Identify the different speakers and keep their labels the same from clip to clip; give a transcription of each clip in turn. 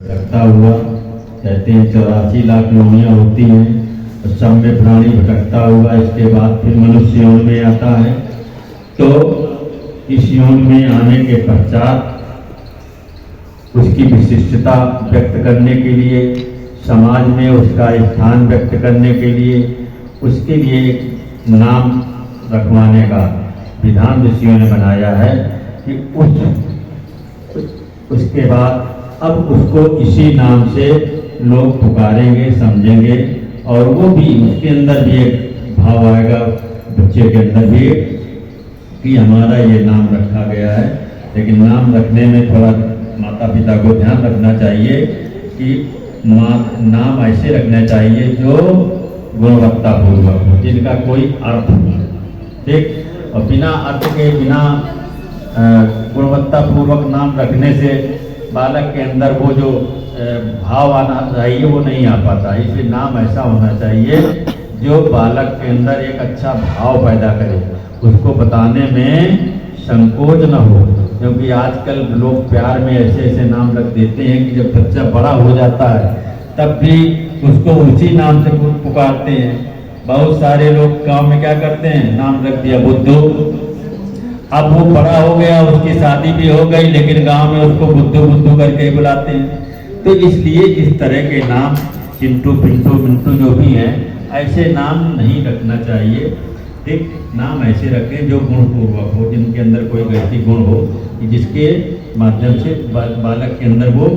Speaker 1: भटकता हुआ, कहते हैं 84 लाख योनियां होती हैं और सब में प्राणी भटकता हुआ इसके बाद फिर मनुष्य योनि में आता है। तो इस योनि में आने के पश्चात उसकी विशिष्टता व्यक्त करने के लिए, समाज में उसका स्थान व्यक्त करने के लिए, उसके लिए एक नाम रखवाने का विधान ऋषियों ने बनाया है कि उसके बाद अब उसको इसी नाम से लोग पुकारेंगे, समझेंगे और वो भी उसके अंदर भी एक भाव आएगा बच्चे के अंदर भी कि हमारा ये नाम रखा गया है। लेकिन नाम रखने में थोड़ा माता पिता को ध्यान रखना चाहिए कि नाम ऐसे रखना चाहिए जो गुणवत्तापूर्वक हो, जिनका कोई अर्थ हो, ठीक। और बिना अर्थ के, बिना गुणवत्तापूर्वक नाम रखने से बालक के अंदर वो जो भाव आना चाहिए वो नहीं आ पाता। इसलिए नाम ऐसा होना चाहिए जो बालक के अंदर एक अच्छा भाव पैदा करे, उसको बताने में संकोच न हो। क्योंकि आजकल लोग प्यार में ऐसे ऐसे नाम रख देते हैं कि जब बच्चा बड़ा हो जाता है तब भी उसको उसी नाम से पुकारते हैं। बहुत सारे लोग गांव में क्या करते हैं, नाम रख दिया बुद्धू। अब वो बड़ा हो गया, उसकी शादी भी हो गई, लेकिन गांव में उसको बुद्धू बुद्धू करके ही बुलाते हैं। तो इसलिए इस तरह के नाम चिंटू पिंटू मिंटू जो भी हैं, ऐसे नाम नहीं रखना चाहिए। ठीक, नाम ऐसे रखें जो गुणपूर्वक हो, जिनके अंदर कोई गलती गुण हो, कि जिसके माध्यम से बालक के अंदर वो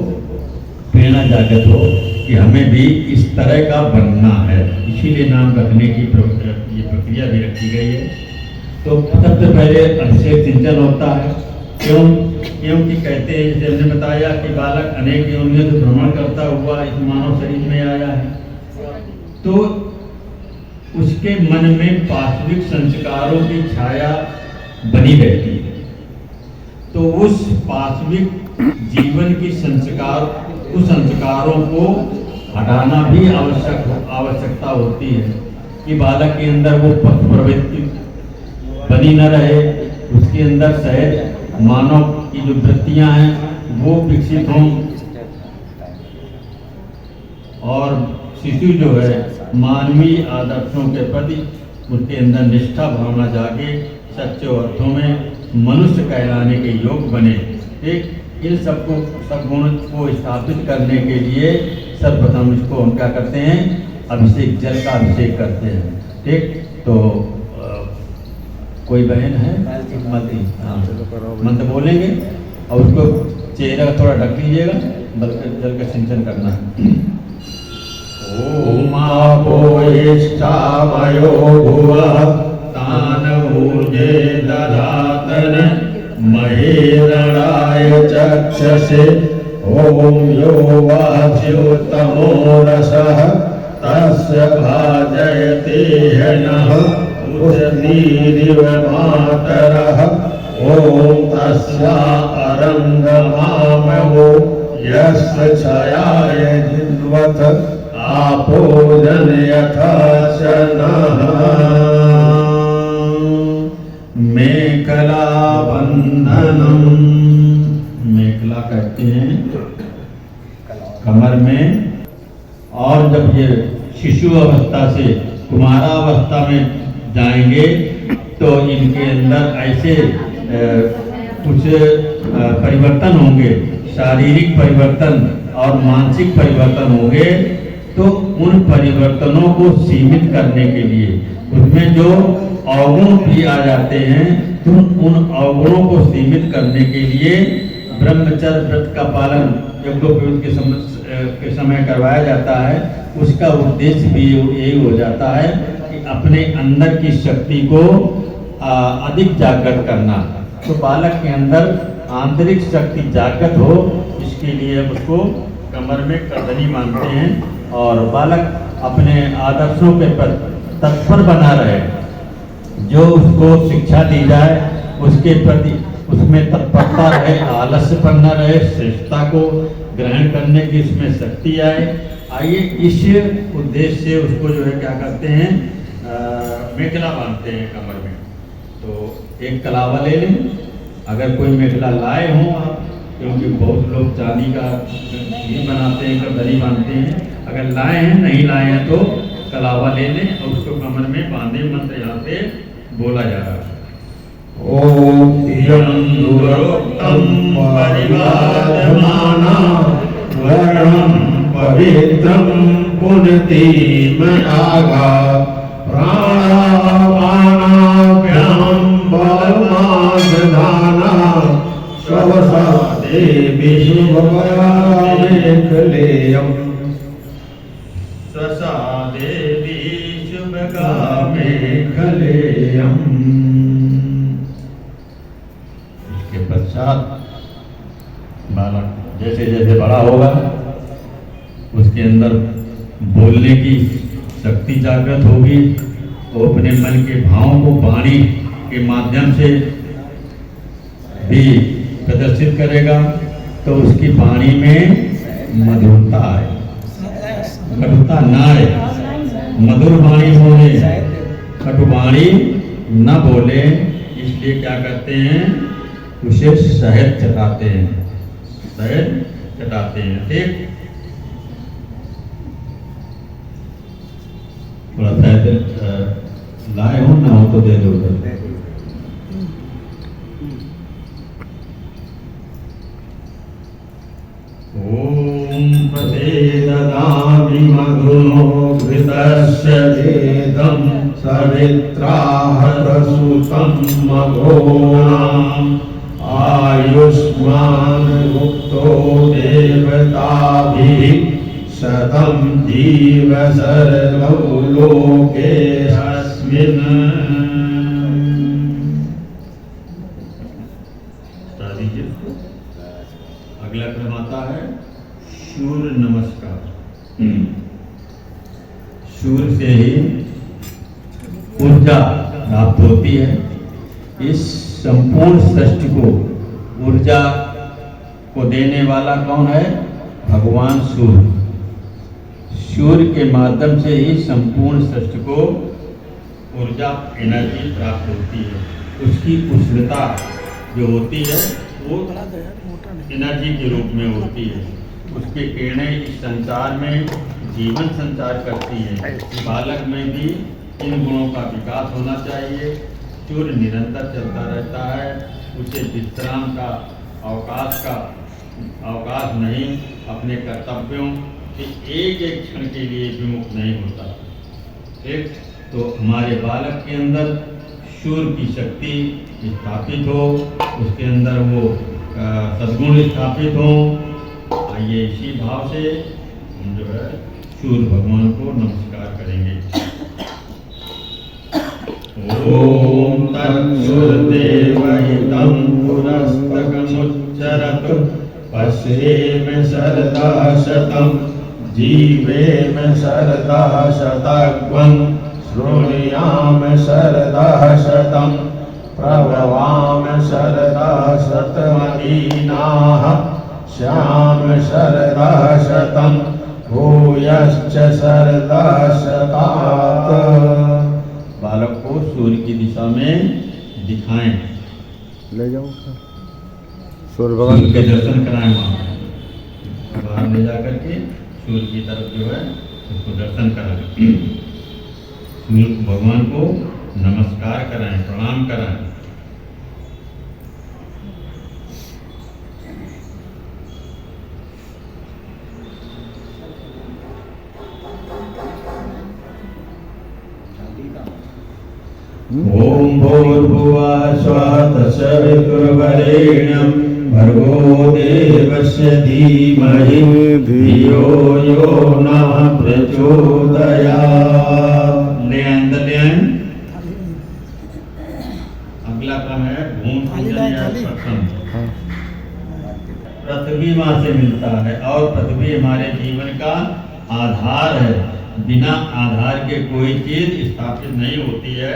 Speaker 1: प्रेरणा जागृत हो कि हमें भी इस तरह का बनना है। इसीलिए नाम रखने की ये प्रक्रिया भी रखी गई है। तो सबसे पहले अभिषेक सिंचन होता है। क्योंकि कहते हैं, जैसे हमने बताया कि बालक अनेक योनियों से भ्रमण करता हुआ इस मानव शरीर में आया है, तो उसके मन में पाश्विक संस्कारों की छाया बनी रहती है। तो उस पाश्विक जीवन की उस संस्कारों को हटाना भी आवश्यकता होती है कि बालक के अंदर वो पशु प्रवृत्ति बनी न रहे, उसके अंदर सहज मानव की जो वृत्तियां हैं वो विकसित हों और शिशु जो है मानवीय आदर्शों के प्रति उसके अंदर निष्ठा भावना जागे, सच्चे अर्थों में मनुष्य कहलाने के योग बने। एक इन सब गुण को स्थापित करने के लिए सर्वप्रथम इसको हम क्या करते हैं, अभिषेक, जल का अभिषेक करते हैं। ठीक, तो कोई बहन है मंत्र बोलेंगे और उसको चेहरा थोड़ा ढक लीजिएगा, जल का सिंचन करना है। ओम आपो इष्टावयो भुवः तान ऊर्जे दधातन महीरणाय चक्षसे। ओम यो वाच्युतमो रसः तस्य भाजयते नः उषतीरिव मातरः। ओम तस्या अरंगमामवो यस्य छयाय जिन्वथ आपो जनयथा शनः। मेखला बंधनम, मेखला कहते हैं कमर में। और जब ये शिशु अवस्था से कुमारावस्था में जाएंगे तो इनके अंदर ऐसे कुछ परिवर्तन होंगे, शारीरिक परिवर्तन और मानसिक परिवर्तन होंगे। तो उन परिवर्तनों को सीमित करने के लिए, उसमें जो अवगुण भी आ जाते हैं, तो उन अवगुणों को सीमित करने के लिए ब्रह्मचर्य व्रत का पालन यज्ञोपवीत के समय करवाया जाता है। उसका उद्देश्य भी यही हो जाता है कि अपने अंदर की शक्ति को अधिक जागृत करना। तो बालक के अंदर आंतरिक शक्ति जागृत हो, इसके लिए उसको कमर में करदनी बांधते हैं और बालक अपने आदर्शों के प्रति तत्पर बना रहे। जो उसको शिक्षा दी जाए उसके प्रति उसमें तत्परता रहे, आलस्यपन न रहे, श्रेष्ठता को ग्रहण करने की उसमें शक्ति आए। आइए इस उद्देश्य से उसको जो है क्या करते हैं, मेखला बांधते हैं कमर में। तो एक कलावा ले लें, अगर कोई मेखला लाए हों आप क्योंकि बहुत लोग चांदी का भी बनाते हैं, करदरी बांधते हैं। अगर लाए हैं, नहीं लाए हैं तो कलावा ले लें और उसको कमर में बांधे। मंत्र यहाँ से बोला जा रहा है।
Speaker 2: ओम यं दुरोक्तं परिवादमाना वर्णं पवित्रं पुनतीमनागा प्राणापानाभ्यां बलमादधाना स्वसा देवी शुभगामेखलेयम्
Speaker 1: स्वसा देवी शुभगामेखलेयम्। इसके पश्चात बालक जैसे जैसे बड़ा होगा उसके अंदर बोलने की शक्ति जागृत होगी। वो अपने मन के भावों को वाणी के माध्यम से भी प्रदर्शित करेगा तो उसकी वाणी में मधुरता आए, कटुता न आए। मधुर वाणी बोले, कटुवाणी न बोले। इसलिए क्या करते हैं, उसे शहद चटाते हैं, शहद चटाते हैं। ठीक, थोड़ा शहद लाए हो ना हो तो दे दो। ओम प्रसेददामि मधुनो घृतस्य वेदं सवित्राहतसुतं मघोनाम् आयुष्मान मुक्तो देवताभिः शतं जीव सर्वौ लोकेऽस्मिन्। अगला क्रम आता है सूर्य नमस्कार। सूर्य से ही ऊर्जा प्राप्त होती है। इस संपूर्ण सृष्टि को ऊर्जा को देने वाला कौन है, भगवान सूर्य। सूर्य के माध्यम से ही संपूर्ण सृष्टि को ऊर्जा, एनर्जी प्राप्त होती है। उसकी उष्णता जो होती है वो एनर्जी के रूप में होती है। उसके किरणें इस संसार में जीवन संचार करती है। बालक में भी इन गुणों का विकास होना चाहिए। सूर्य निरंतर चलता रहता है, उसे विश्राम का अवकाश नहीं। अपने कर्तव्यों के एक एक क्षण के लिए विमुख नहीं होता। एक तो हमारे बालक के अंदर सूर्य की शक्ति स्थापित हो, उसके अंदर वो सद्गुण स्थापित हो। आइए इसी भाव से हम जो है सूर्य भगवान को नमस्कार करेंगे। ओम तत्सुरदेवहितं पुरस्तकमुच्चरत् पश्येम शरदः शतं जीवेम शरदः शतग्वं शृणुयाम शरदः शतं प्रभवाम शरदः शतमदीनाः श्याम शरदः शतं भूयश्च शरदः शतात्। बालक को सूर्य की दिशा में दिखाएं,
Speaker 2: ले जाओ सूर्य भगवान
Speaker 1: के दर्शन कराएं। वहाँ बाहर ले जा करके सूर्य की तरफ जो है उसको दर्शन कराएं। सूर्य भगवान को नमस्कार कराएं, प्रणाम कराएं। ओम भूर्भुवः स्वः तत्सवितुर्वरेण्यं भर्गो देवस्य धीमहि धियो यो नः प्रचोदयात्। ले अंदर ले आए। अगला क्रम है भूम पूजन या प्रथम। पृथ्वी माँ से मिलता है और पृथ्वी हमारे जीवन का आधार है। बिना आधार के कोई चीज स्थापित नहीं होती है।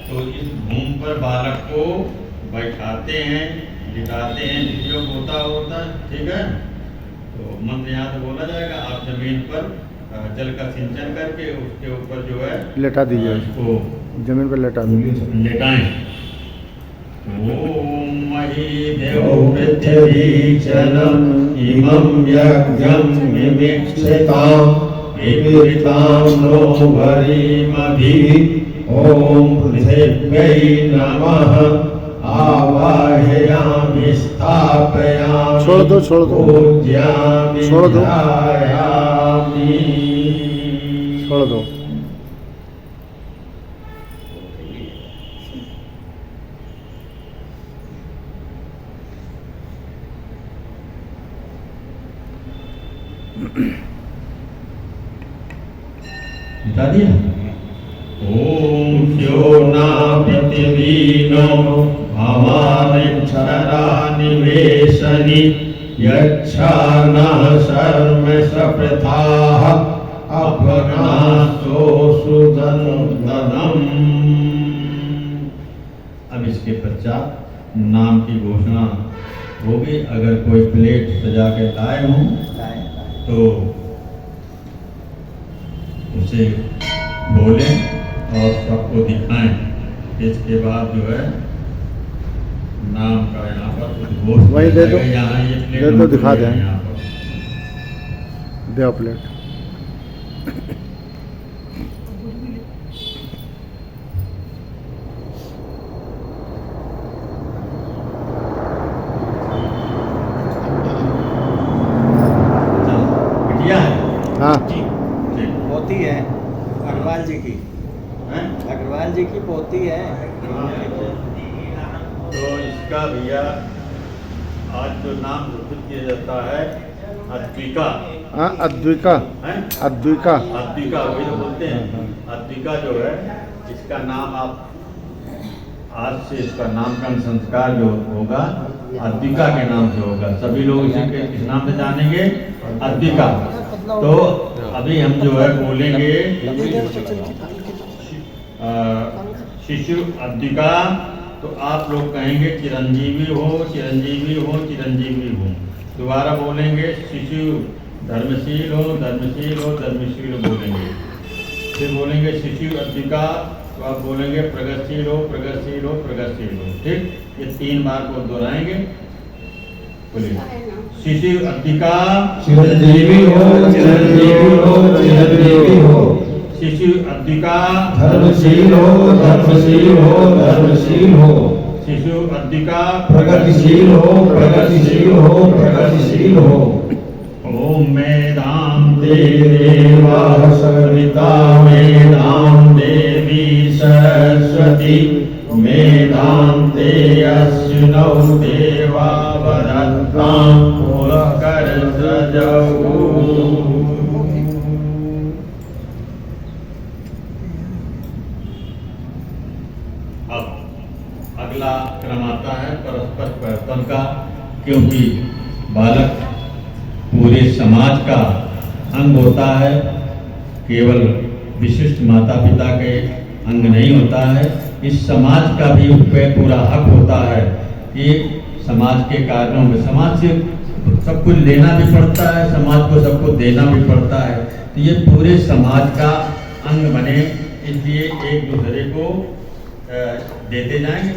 Speaker 1: तो इस भूमि पर बालक को बैठाते हैं, लिटाते हैं, जिसमें होता होता है। ठीक है, तो मंत्र यहाँ से बोला जाएगा। आप जमीन पर जल का सिंचन करके उसके ऊपर जो है
Speaker 2: लेटा दीजिए,
Speaker 1: उसको
Speaker 2: जमीन पर लेटा दीजिए,
Speaker 1: लेटाएं। ओम देवो पृथ्वीचनम् इमं यज्ञं मिमिक्षितां विपरीतां नो भरीमभिः ॐ पृथिव्यै नमः आवाहयामि स्थापयामि
Speaker 2: छोड़ दो
Speaker 1: पूज्यामि
Speaker 2: छोड़ दो
Speaker 1: ध्यायामि।
Speaker 2: छोड़ दो।
Speaker 1: बता दिया। ओम स्योना पृथिवीनो भवानिक्षरा निवेशनि यच्छानः शर्म सप्रथाः अपनासो सुदनदनम्। अब इसके पश्चात नाम की घोषणा होगी। अगर कोई प्लेट सजा के लाए हों तो उसे बोलें और सबको दिखाएं। इसके बाद जो है नाम का यहाँ पर उद्घोष
Speaker 2: वही दे दो,
Speaker 1: यहाँ ये प्लेट
Speaker 2: दे दो, दिखा दें।
Speaker 1: यहाँ पर
Speaker 2: दे प्लेट।
Speaker 1: बिटिया है
Speaker 2: हाँ
Speaker 1: ठीक।
Speaker 3: पोती है अग्रवाल जी की,
Speaker 1: हैं?
Speaker 3: अग्रवाल जी की पोती है।
Speaker 1: तो इसका भैया आज जो नाम घोषित किया जाता है अद्विका
Speaker 2: हाँ अद्विका
Speaker 1: है।
Speaker 2: अद्विका
Speaker 1: अद्विका वही तो बोलते हैं। अद्विका जो है इसका नाम आप आज से इसका नामकरण संस्कार जो होगा अद्विका के नाम से होगा। सभी लोग इसी के इस नाम से जानेंगे अद्विका। तो अभी हम जो है बोलेंगे शिशु अद्विका। तो आप लोग कहेंगे चिरंजीवी हो चिरंजीवी हो चिरंजीवी हो। दोबारा बोलेंगे शिशु धर्मशील हो धर्मशील हो धर्मशील बोलेंगे। फिर बोलेंगे शिशु अद्विका तो आप बोलेंगे प्रगतिशील हो प्रगतिशील हो प्रगतिशील हो। ठीक, ये 3 बार को दोहराएंगे। बोलिए शिशु अद्विका
Speaker 2: चिरंजीवी हो चिरंजीवी हो चिरंजीवी हो।
Speaker 1: शिशु अद्विका
Speaker 2: धर्मशील हो धर्मशील हो धर्मशील हो।
Speaker 1: शिशु अद्विका
Speaker 2: प्रगतिशील हो प्रगतिशील हो प्रगतिशील हो।
Speaker 1: ओम मेधाम
Speaker 2: देवा सविता मेधां देवी सरस्वती मेधां ते अश्विनौ देवा वदन्तां पुरस्करसजौ।
Speaker 1: अब अगला क्रम आता है परस्पर प्रवर्तन का, क्योंकि बालक पूरे समाज का अंग होता है, केवल विशिष्ट माता पिता के अंग नहीं होता है। इस समाज का भी उस पर पूरा हक होता है कि समाज के कार्यों में समाज से सब कुछ लेना भी पड़ता है, समाज को सब कुछ देना भी पड़ता है। तो ये पूरे समाज का अंग बने, इसलिए एक दूसरे को देते जाएंगे।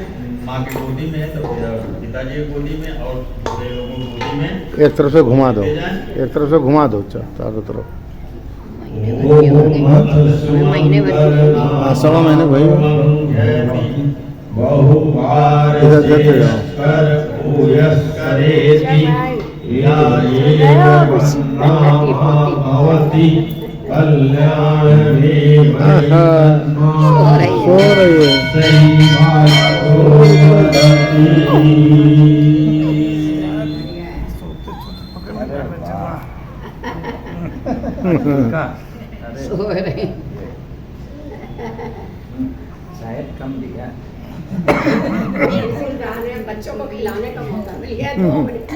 Speaker 1: माँ की गोदी में है तो पिताजी की गोदी में और दूसरे लोगों की गोदी में
Speaker 2: एक तरफ से घुमा दो,
Speaker 1: देते जाएं।
Speaker 2: एक तरफ से घुमा दो चारों तरफ।
Speaker 4: महीने भर
Speaker 2: हाँ, 1.25 महीने भाई इधर देते जाओ। सो रही है।
Speaker 4: सो रहे
Speaker 3: शायद कम दिया।
Speaker 4: बच्चों को खिलाने का मौका मिल गया 2 मिनट।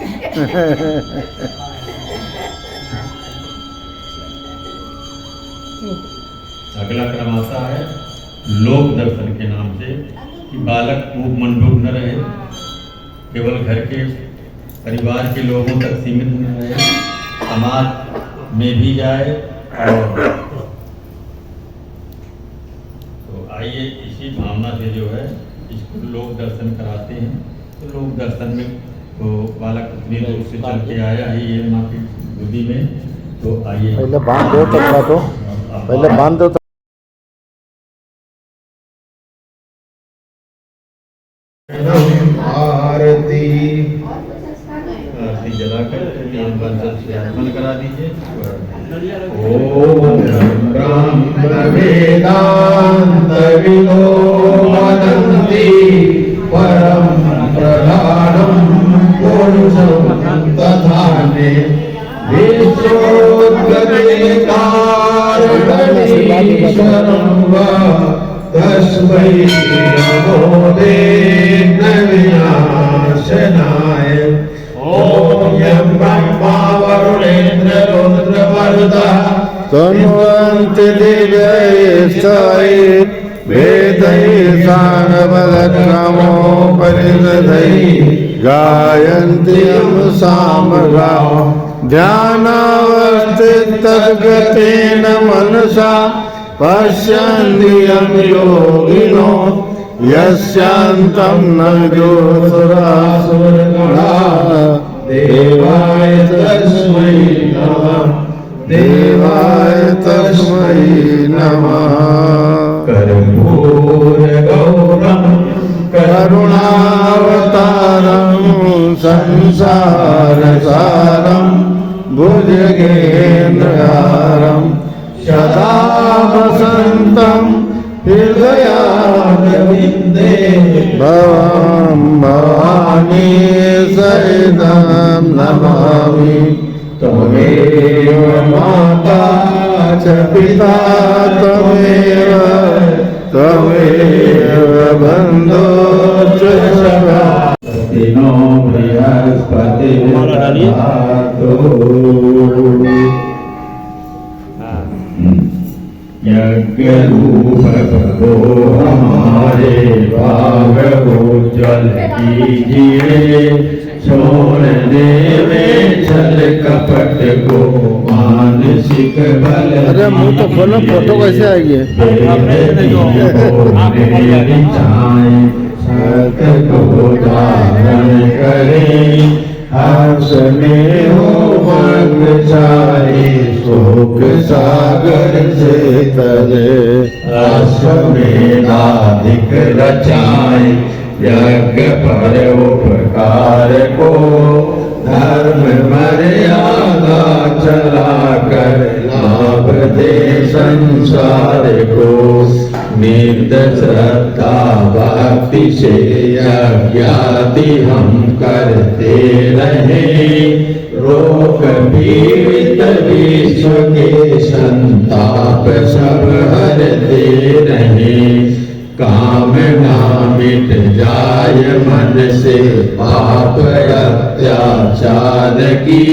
Speaker 1: अगला क्रम आता है लोक दर्शन के नाम से, कि बालक खूब मंडूक न रहे, केवल घर के परिवार के लोगों तक सीमित न रहे, समाज में भी जाए। और तो आइए इसी भावना से जो है इसको लोक दर्शन कराते हैं। तो लोग दर्शन में तो बालक उतनी दूर से चल के आया ही ये माँ की गोदी में, तो आइए
Speaker 2: पहले बांध दो तबला को, पहले बांध दो। आरती
Speaker 1: आरती जलाकर तीन बार जल से आगमन करा दीजिए। ओम
Speaker 2: ब्रह्म वेदांत विदो वदन्ति परम प्रधानम पुरुषं तथान्ये विश्वोत्कर्षकारगणेश्वरं वा तस्मै नमो विघ्नविनाशनाय। ओम यं ब्रह्मा वरुणेन्द्र रुद्रमरुतः तन्वन्ति दिव्यैश्चैः वेदैः साङ्गपदक्रमोपनिषदैः गायन्ति यं सामगाः ध्यानावस्थितगतेन मनसा पश्यन्ति यं योगिनो यस्यान्तं न विदुर्सुरासुरगणाः। देवाय तस्मै नमः, देवाय तस्मै नमः। कर्पूरगौरं करुणावतारं संसारसारं भुजगेन्द्रहारं सदा वसन्तं हृदयारविन्दे भवं भवानी सहितं नमामि। त्वमेव माता च पिता त्वमेव बन्धुश्च सखा।
Speaker 1: नो बृहस्पतिर्दधातु। यज्ञ रूप प्रभो हमारे भागवोज्ज्वल कीजिए, छोड़ने में छल कपट को मानसिक बल।
Speaker 2: अरे मुंह तो खोलो, फोटो कैसे आएगी?
Speaker 1: को धारण करें हर्ष में हो मग्न सारे, शोक सागर से तरे अश्वमेधाधिक रचाए। यज्ञ पर उपकार को धर्म मर्यादा चला कर लाभ दे संसार को। नित्य श्रद्धा भक्ति से यज्ञादि हम करते रहे, रोग पीड़ित विश्व के संताप सब हरते रहे। कामना मिट जाय मन से पाप अत्याचार की,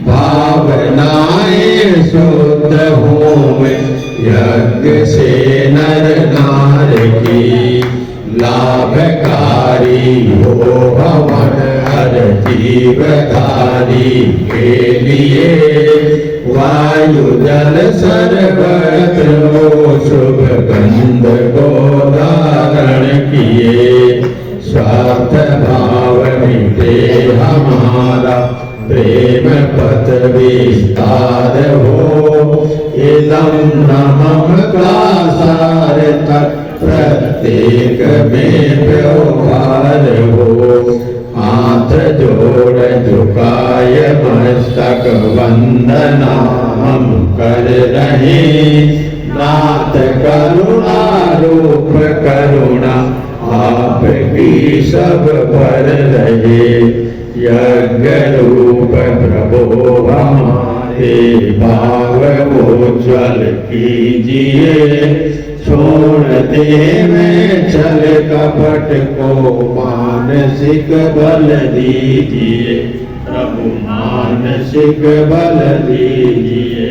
Speaker 1: भावनाएं शुद्ध हों यज्ञ से नर नार की। लाभकारी हो हवन हर जीवधारी के लिए, वायु जल सर्वत्र हो शुभ गंध को धारण किए। स्वार्थ भाव मिटे हमारा प्रेम पथ विस्तार हो। इदं नमः का सार तक प्रत्येक में व्यवहार हो। हाथ जोड़ झुकाय मस्तक वंदना हम कर रहे। नाथ करुणा रूप करुणा आपकी सब पर रहे। यज्ञ रूप प्रभो हमारे भागवोज्ज्वल कीजिए। छोड़ दे में छल कपट को मानसिक बल दीजिए। प्रभु मानसिक बल दीजिए।